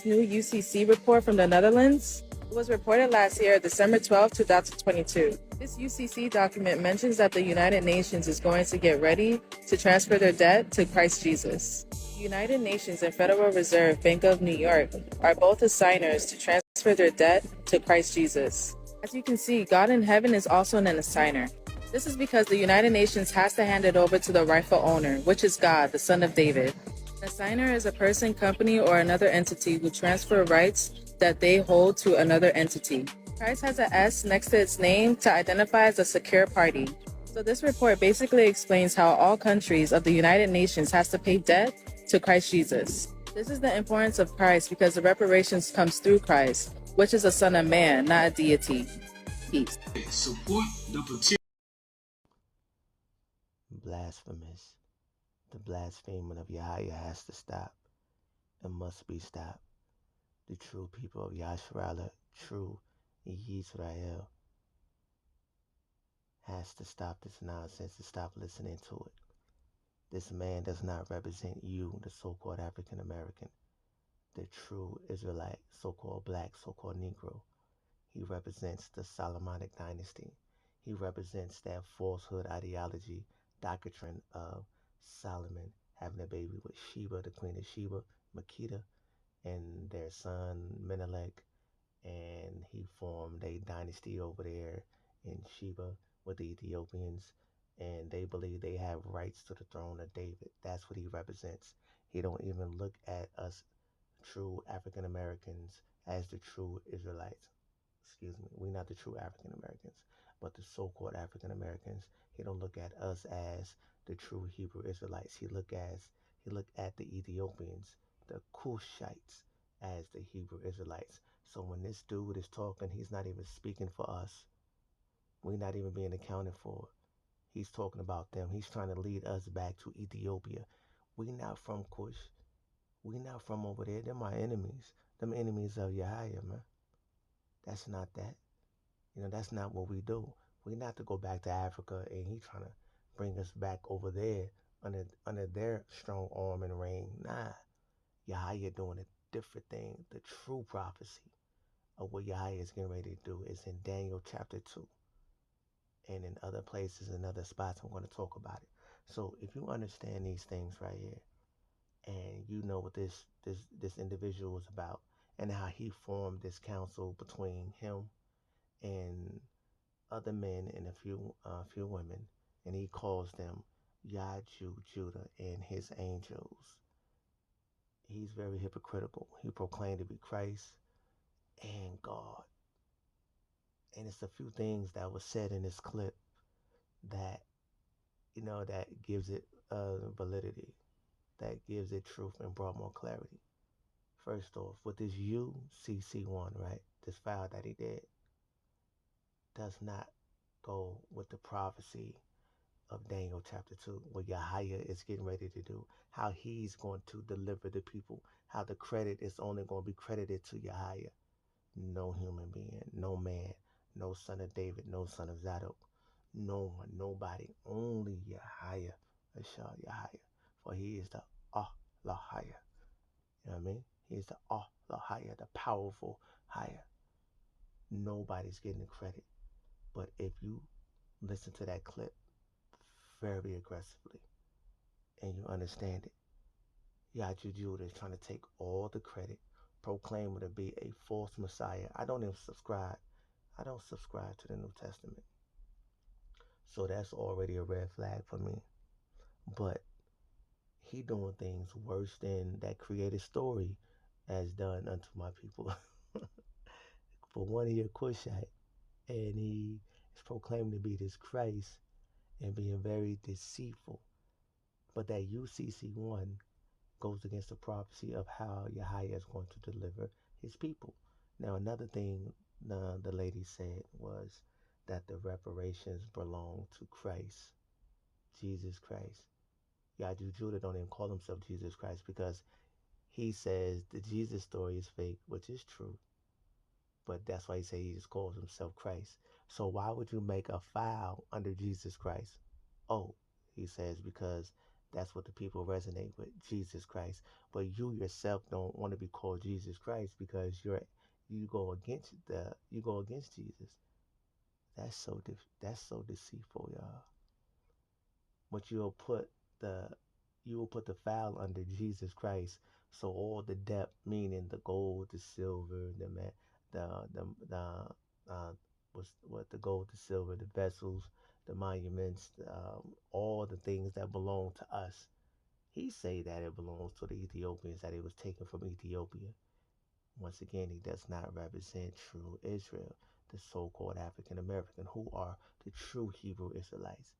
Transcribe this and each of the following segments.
New UCC report from the Netherlands. It was reported last year, December 12, 2022. This UCC document mentions that the United Nations is going to get ready to transfer their debt to Christ Jesus. The United Nations and Federal Reserve Bank of New York are both the signers to transfer their debt to Christ Jesus. As you can see, God in heaven is also an assigner. This is because the United Nations has to hand it over to the rightful owner, which is God, the Son of David. An assigner is a person, company, or another entity who transfer rights that they hold to another entity. Christ has an S next to its name to identify as a secure party. So this report basically explains how all countries of the United Nations has to pay debt to Christ Jesus. This is the importance of Christ because the reparations comes through Christ, which is a son of man, not a deity. Peace. Support the petition. Blasphemous. The blaspheming of Yahweh has to stop. It must be stopped. The true people of Yahshua, true Yisrael, has to stop this nonsense and stop listening to it. This man does not represent you, the so-called African American, the true Israelite, so-called black, so-called Negro. He represents the Solomonic dynasty. He represents that falsehood ideology, doctrine of Solomon having a baby with Sheba, the queen of Sheba, Makeda, and their son Menelik, and he formed a dynasty over there in Sheba with the Ethiopians, and they believe they have rights to the throne of David. That's what he represents. He don't even look at us true African Americans as the true Israelites. Excuse me, we're not the true African Americans, but the so-called African Americans. He don't look at us as the true Hebrew Israelites. He look at the Ethiopians, the Cushites, as the Hebrew Israelites. So when this dude is talking, he's not even speaking for us. We're not even being accounted for. He's talking about them. He's trying to lead us back to Ethiopia. We not from Cush. We not from over there. They're my enemies. Them enemies of Yahweh, man. That's not that. That's not what we do. We not to go back to Africa and he trying to bring us back over there under their strong arm and reign. Nah. Yahweh doing a different thing. The true prophecy of what Yahweh is getting ready to do is in Daniel chapter 2. And in other places and other spots, I'm going to talk about it. So if you understand these things right here, and you know what this individual is about, and how he formed this council between him and other men and a few women, and he calls them Yahjew Judah and his angels. He's very hypocritical. He proclaimed to be Christ and God. And it's a few things that was said in this clip that that gives it validity, that gives it truth and brought more clarity. First off, with this Ucc1, right, this file that he did does not go with the prophecy of Daniel chapter 2, what Yahweh is getting ready to do, how he's going to deliver the people, how the credit is only going to be credited to Yahweh. No human being, no man, no son of David, no son of Zadok, no one, nobody, only Yahweh, Ashar Yahweh, for he is the Lahaya. You know what I mean? He is the Lahaya, the powerful higher. Nobody's getting the credit. But if you listen to that clip very aggressively and you understand it, Yahjew Judah is trying to take all the credit, proclaiming to be a false Messiah. I don't subscribe to the New Testament. So that's already a red flag for me. But he doing things worse than that created story has done unto my people. For one, he a Cushite, and he is proclaiming to be this Christ and being very deceitful. But that Ucc1 goes against the prophecy of how Yahweh is going to deliver his people. Now, another thing the lady said was that the reparations belong to Christ, Jesus Christ. Yahjew Judah don't even call himself Jesus Christ because he says the Jesus story is fake, which is true. But that's why he just calls himself Christ. So why would you make a file under Jesus Christ? Oh, he says, because That's what the people resonate with, Jesus Christ. But you yourself don't want to be called Jesus Christ because you go against Jesus. That's so deceitful, y'all. But the you will put the foul under Jesus Christ. So all the depth, meaning the gold, the silver, the what the gold, the silver, the vessels, the monuments, all the things that belong to us. He say that it belongs to the Ethiopians, that it was taken from Ethiopia. Once again, he does not represent true Israel, the so-called African American, who are the true Hebrew Israelites.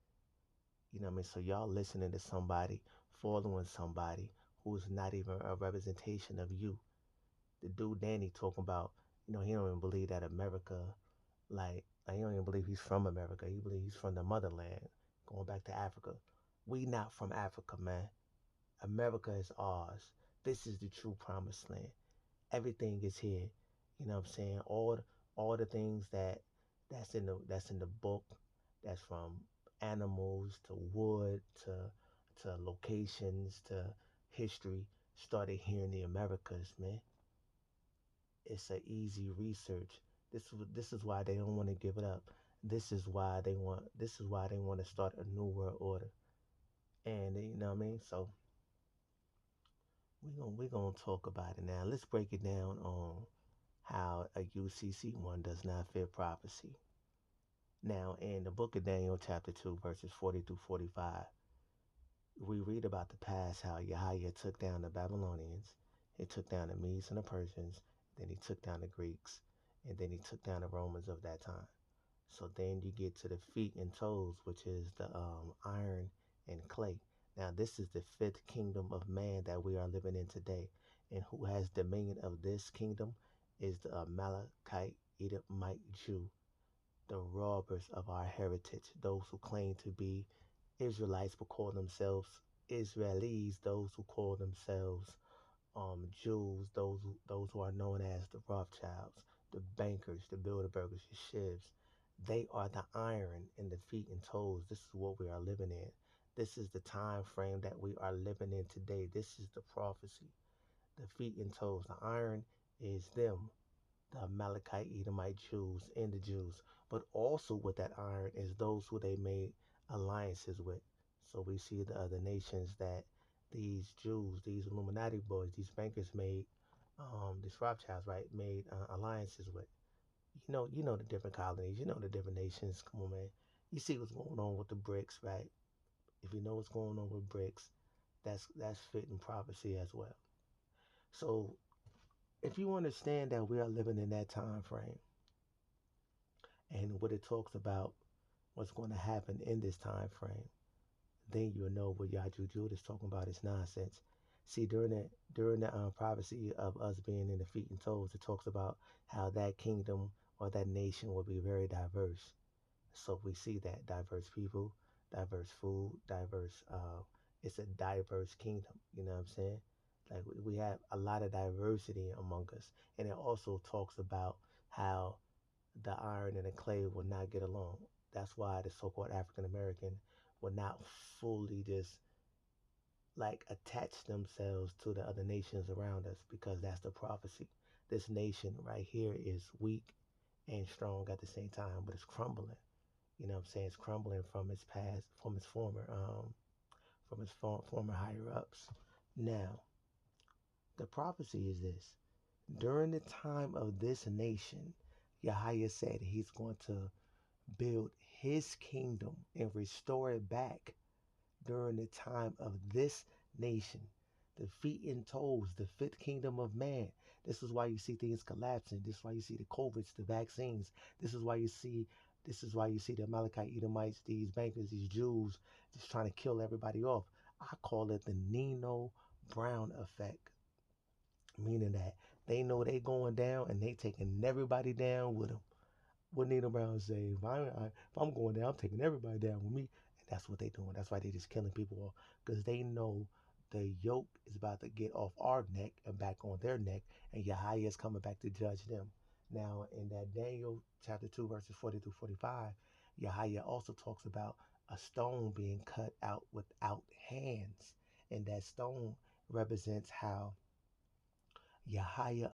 You know what I mean? So y'all listening to somebody, following somebody who's not even a representation of you. The dude Danny talking about, he don't even believe that America, he don't even believe he's from America. He believes he's from the motherland, going back to Africa. We not from Africa, man. America is ours. This is the true promised land. Everything is here. You know what I'm saying? All the things that's in the book, that's from animals to wood to locations to history, started here in the Americas, man. It's a easy research. This is why they don't want to give it up. This is why they want to start a new world order. And you know what I mean? So we're gonna talk about it now. Let's break it down on how a Ucc1 does not fit prophecy. Now, in the book of Daniel, chapter 2, verses 40 through 45, we read about the past how Yahjew took down the Babylonians, he took down the Medes and the Persians, then he took down the Greeks, and then he took down the Romans of that time. So then you get to the feet and toes, which is the iron and clay. Now, this is the fifth kingdom of man that we are living in today. And who has dominion of this kingdom is the Amalekite Edomite Jew, the robbers of our heritage, those who claim to be Israelites but call themselves Israelis, those who call themselves Jews, those who are known as the Rothschilds, the bankers, the Bilderbergers, the Shivs. They are the iron in the feet and toes. This is what we are living in. This is the time frame that we are living in today. This is the prophecy. The feet and toes. The iron is them, the Amalekite, Edomite Jews, and the Jews. But also with that iron is those who they made alliances with. So we see the other nations that these Jews, these Illuminati boys, these bankers made, these Rothschilds, right, made alliances with. You know the different colonies, you know the different nations. Come on, man. You see what's going on with the BRICS, right? If you know what's going on with BRICS, that's fitting prophecy as well. So if you understand that we are living in that time frame and what it talks about what's going to happen in this time frame, then you'll know what Yahjew Judah is talking about is nonsense. See, during the prophecy of us being in the feet and toes, it talks about how that kingdom or that nation will be very diverse. So we see that diverse people, diverse food, diverse. It's a diverse kingdom. You know what I'm saying? Like we have a lot of diversity among us, and it also talks about how the iron and the clay will not get along. That's why the so-called African American will not fully just like attach themselves to the other nations around us because that's the prophecy. This nation right here is weak and strong at the same time, but it's crumbling. You know what I'm saying? It's crumbling from its past, from its former higher ups. Now, the prophecy is this: during the time of this nation, Yahweh said he's going to build his kingdom and restore it back during the time of this nation. The feet and toes, the fifth kingdom of man. This is why you see things collapsing. This is why you see the COVIDs, the vaccines. This is why you see the Amalekite Edomites, these bankers, these Jews, just trying to kill everybody off. I call it the Nino Brown effect, meaning that they know they going down and they taking everybody down with them. What Nino Brown say? If I'm going down, I'm taking everybody down with me. And that's what they doing. That's why they just killing people off. Because they know the yoke is about to get off our neck and back on their neck. And Yahweh is coming back to judge them. Now, in that Daniel chapter 2, verses 40 through 45, Yahweh also talks about a stone being cut out without hands. And that stone represents how Yahya